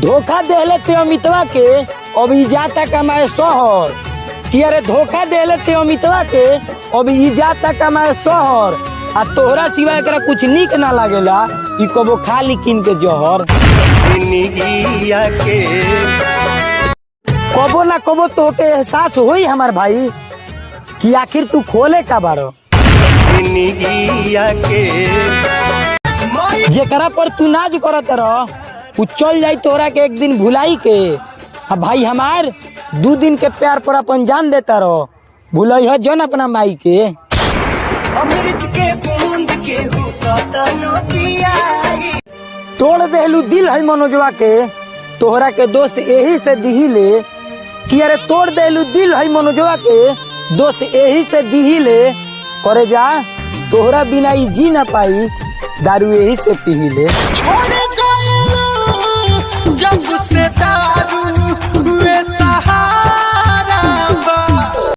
धोखा देले ते अमितवा के अब ई जाता कमाए शहर। कि अरे धोखा देले ते अमितवा के अब ई जाता कमाए शहर। आ तोहरा सिवा एकरा कुछ निक ना लागेला कि कबो खाली किन के जहर। कबो ना कबो तोके एहसास होई हमार भाई कि आखिर तू खोले का बारो। जेकरा पर तू नाज करत रह उ चल जाई तोहरा के एक दिन भुलाई के। आ भाई हमार 2 दिन के प्यार पर अपन जान देता रहो। भूलई है जन अपना माई के। तोड़ देलू दिल है मनोजवा के तोहरा के दोस्त यही से दिहिले। कि अरे तोड़ देलू दिल है मनोजवा के दोस्त यही से दिहिले। करे जा तोहरा बिना ई जी ना पाई दारू यही से पीहिले।